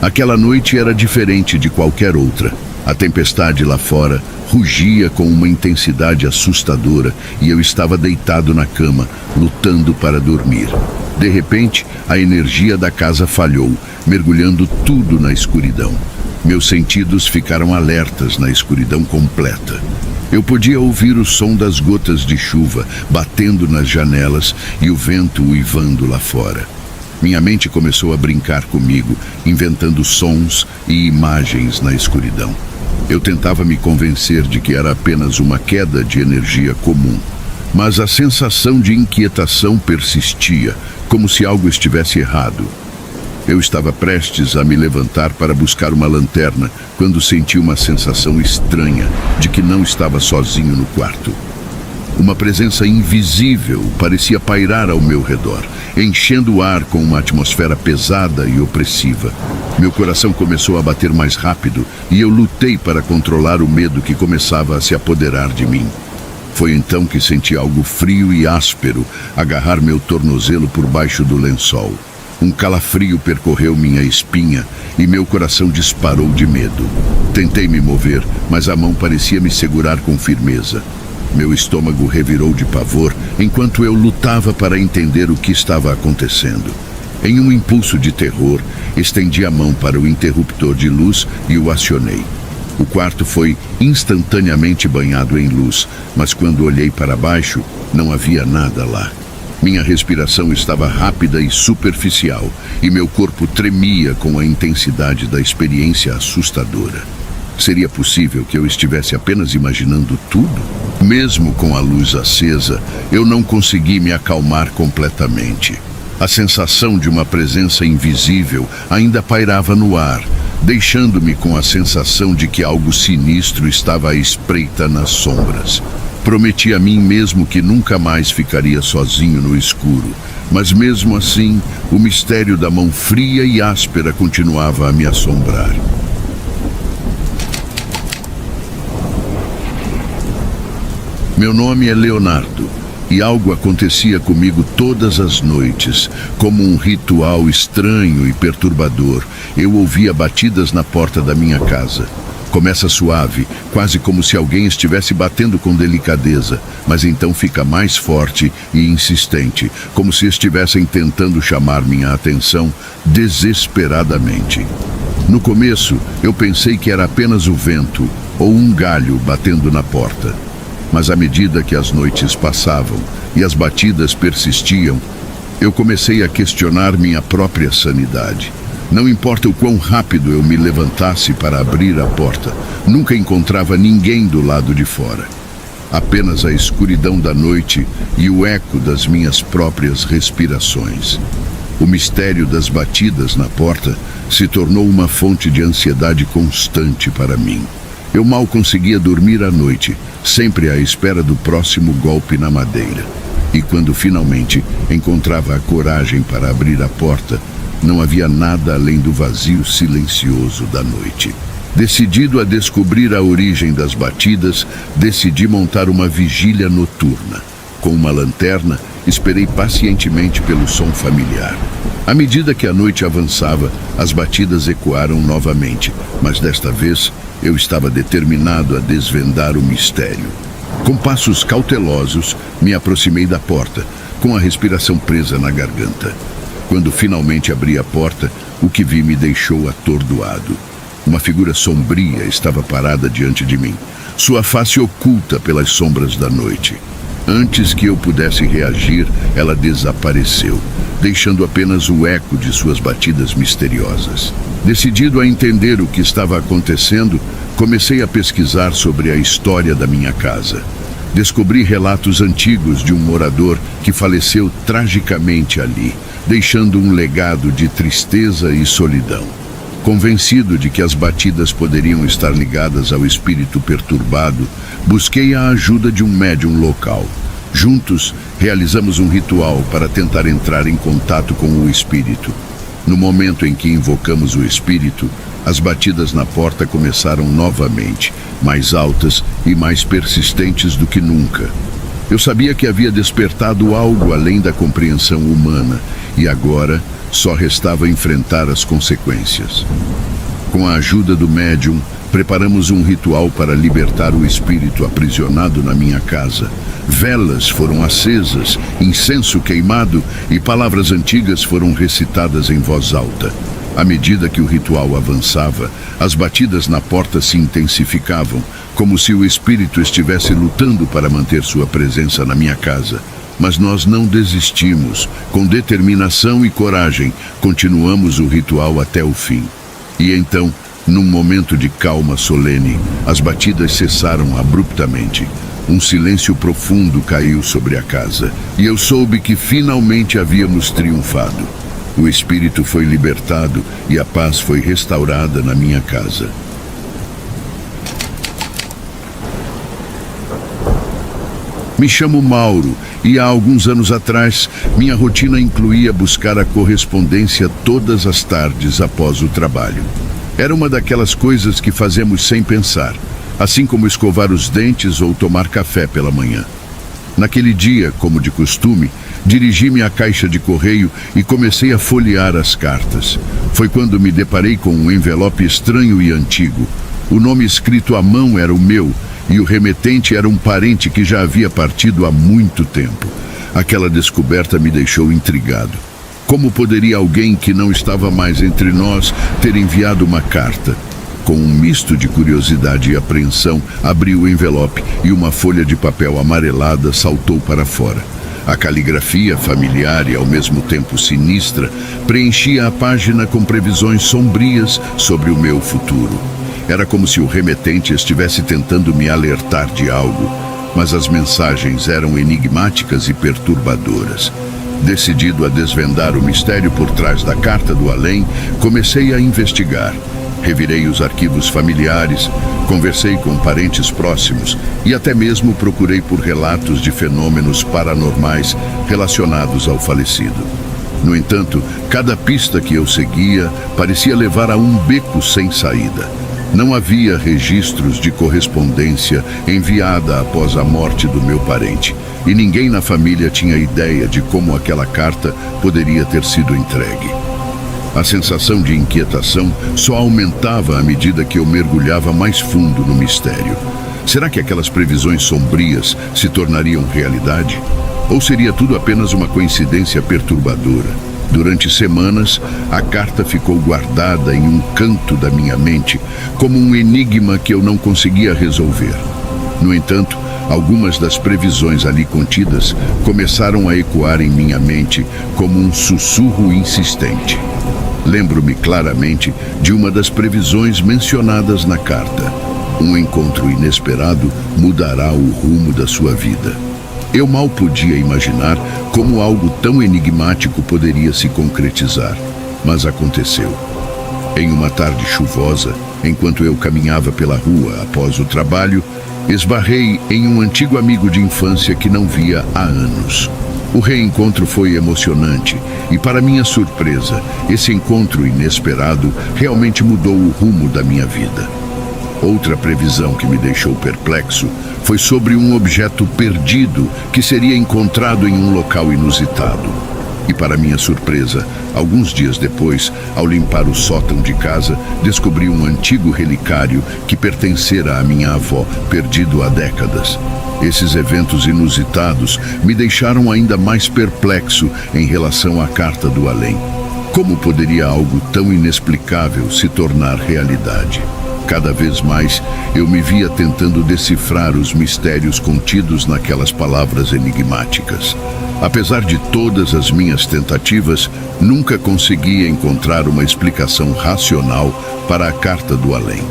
Aquela noite era diferente de qualquer outra. A tempestade lá fora rugia com uma intensidade assustadora e eu estava deitado na cama, lutando para dormir. De repente, a energia da casa falhou, mergulhando tudo na escuridão. Meus sentidos ficaram alertas na escuridão completa. Eu podia ouvir o som das gotas de chuva batendo nas janelas e o vento uivando lá fora. Minha mente começou a brincar comigo, inventando sons e imagens na escuridão. Eu tentava me convencer de que era apenas uma queda de energia comum, mas a sensação de inquietação persistia, como se algo estivesse errado. Eu estava prestes a me levantar para buscar uma lanterna quando senti uma sensação estranha de que não estava sozinho no quarto. Uma presença invisível parecia pairar ao meu redor, enchendo o ar com uma atmosfera pesada e opressiva. Meu coração começou a bater mais rápido e eu lutei para controlar o medo que começava a se apoderar de mim. Foi então que senti algo frio e áspero agarrar meu tornozelo por baixo do lençol. Um calafrio percorreu minha espinha e meu coração disparou de medo. Tentei me mover, mas a mão parecia me segurar com firmeza. Meu estômago revirou de pavor enquanto eu lutava para entender o que estava acontecendo. Em um impulso de terror, estendi a mão para o interruptor de luz e o acionei. O quarto foi instantaneamente banhado em luz, mas quando olhei para baixo, não havia nada lá. Minha respiração estava rápida e superficial, e meu corpo tremia com a intensidade da experiência assustadora. Seria possível que eu estivesse apenas imaginando tudo? Mesmo com a luz acesa, eu não consegui me acalmar completamente. A sensação de uma presença invisível ainda pairava no ar, deixando-me com a sensação de que algo sinistro estava à espreita nas sombras. Prometi a mim mesmo que nunca mais ficaria sozinho no escuro, mas mesmo assim, o mistério da mão fria e áspera continuava a me assombrar. Meu nome é Leonardo, e algo acontecia comigo todas as noites, como um ritual estranho e perturbador. Eu ouvia batidas na porta da minha casa. Começa suave, quase como se alguém estivesse batendo com delicadeza, mas então fica mais forte e insistente, como se estivessem tentando chamar minha atenção desesperadamente. No começo, eu pensei que era apenas o vento ou um galho batendo na porta. Mas à medida que as noites passavam e as batidas persistiam, eu comecei a questionar minha própria sanidade. Não importa o quão rápido eu me levantasse para abrir a porta, nunca encontrava ninguém do lado de fora. Apenas a escuridão da noite e o eco das minhas próprias respirações. O mistério das batidas na porta se tornou uma fonte de ansiedade constante para mim. Eu mal conseguia dormir à noite, sempre à espera do próximo golpe na madeira. E quando finalmente encontrava a coragem para abrir a porta, não havia nada além do vazio silencioso da noite. Decidido a descobrir a origem das batidas, decidi montar uma vigília noturna. Com uma lanterna, esperei pacientemente pelo som familiar. À medida que a noite avançava, as batidas ecoaram novamente, mas desta vez eu estava determinado a desvendar o mistério. Com passos cautelosos, me aproximei da porta, com a respiração presa na garganta. Quando finalmente abri a porta, o que vi me deixou atordoado. Uma figura sombria estava parada diante de mim, sua face oculta pelas sombras da noite. Antes que eu pudesse reagir, ela desapareceu, deixando apenas o eco de suas batidas misteriosas. Decidido a entender o que estava acontecendo, comecei a pesquisar sobre a história da minha casa. Descobri relatos antigos de um morador que faleceu tragicamente ali, deixando um legado de tristeza e solidão. Convencido de que as batidas poderiam estar ligadas ao espírito perturbado, busquei a ajuda de um médium local. Juntos, realizamos um ritual para tentar entrar em contato com o espírito. No momento em que invocamos o espírito, as batidas na porta começaram novamente, mais altas e mais persistentes do que nunca. Eu sabia que havia despertado algo além da compreensão humana, e agora Só restava enfrentar as consequências. Com a ajuda do médium, preparamos um ritual para libertar o espírito aprisionado na minha casa. Velas foram acesas, incenso queimado e palavras antigas foram recitadas em voz alta. À medida que o ritual avançava, as batidas na porta se intensificavam, como se o espírito estivesse lutando para manter sua presença na minha casa. Mas nós não desistimos. Com determinação e coragem, continuamos o ritual até o fim. E então, num momento de calma solene, as batidas cessaram abruptamente. Um silêncio profundo caiu sobre a casa, e eu soube que finalmente havíamos triunfado. O espírito foi libertado e a paz foi restaurada na minha casa. Me chamo Mauro e há alguns anos atrás, minha rotina incluía buscar a correspondência todas as tardes após o trabalho. Era uma daquelas coisas que fazemos sem pensar, assim como escovar os dentes ou tomar café pela manhã. Naquele dia, como de costume, dirigi-me à caixa de correio e comecei a folhear as cartas. Foi quando me deparei com um envelope estranho e antigo. O nome escrito à mão era o meu e o remetente era um parente que já havia partido há muito tempo. Aquela descoberta me deixou intrigado. Como poderia alguém que não estava mais entre nós ter enviado uma carta? Com um misto de curiosidade e apreensão, abri o envelope e uma folha de papel amarelada saltou para fora. A caligrafia, familiar e ao mesmo tempo sinistra, preenchia a página com previsões sombrias sobre o meu futuro. Era como se o remetente estivesse tentando me alertar de algo, mas as mensagens eram enigmáticas e perturbadoras. Decidido a desvendar o mistério por trás da carta do além, comecei a investigar. Revirei os arquivos familiares, conversei com parentes próximos e até mesmo procurei por relatos de fenômenos paranormais relacionados ao falecido. No entanto, cada pista que eu seguia parecia levar a um beco sem saída. Não havia registros de correspondência enviada após a morte do meu parente, e ninguém na família tinha ideia de como aquela carta poderia ter sido entregue. A sensação de inquietação só aumentava à medida que eu mergulhava mais fundo no mistério. Será que aquelas previsões sombrias se tornariam realidade? Ou seria tudo apenas uma coincidência perturbadora? Durante semanas, a carta ficou guardada em um canto da minha mente, como um enigma que eu não conseguia resolver. No entanto, algumas das previsões ali contidas começaram a ecoar em minha mente como um sussurro insistente. Lembro-me claramente de uma das previsões mencionadas na carta. Um encontro inesperado mudará o rumo da sua vida. Eu mal podia imaginar como algo tão enigmático poderia se concretizar, mas aconteceu. Em uma tarde chuvosa, enquanto eu caminhava pela rua após o trabalho, esbarrei em um antigo amigo de infância que não via há anos. O reencontro foi emocionante e, para minha surpresa, esse encontro inesperado realmente mudou o rumo da minha vida. Outra previsão que me deixou perplexo foi sobre um objeto perdido que seria encontrado em um local inusitado. E, para minha surpresa, alguns dias depois, ao limpar o sótão de casa, descobri um antigo relicário que pertencera à minha avó, perdido há décadas. Esses eventos inusitados me deixaram ainda mais perplexo em relação à carta do além. Como poderia algo tão inexplicável se tornar realidade? Cada vez mais, eu me via tentando decifrar os mistérios contidos naquelas palavras enigmáticas. Apesar de todas as minhas tentativas, nunca conseguia encontrar uma explicação racional para a carta do além.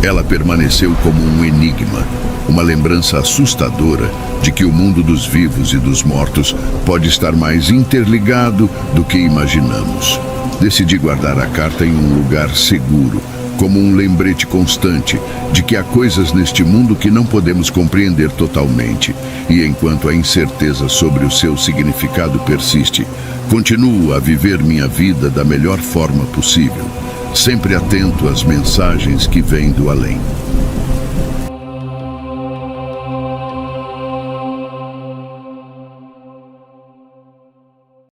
Ela permaneceu como um enigma, uma lembrança assustadora de que o mundo dos vivos e dos mortos pode estar mais interligado do que imaginamos. Decidi guardar a carta em um lugar seguro, como um lembrete constante de que há coisas neste mundo que não podemos compreender totalmente, e enquanto a incerteza sobre o seu significado persiste, continuo a viver minha vida da melhor forma possível, sempre atento às mensagens que vêm do além.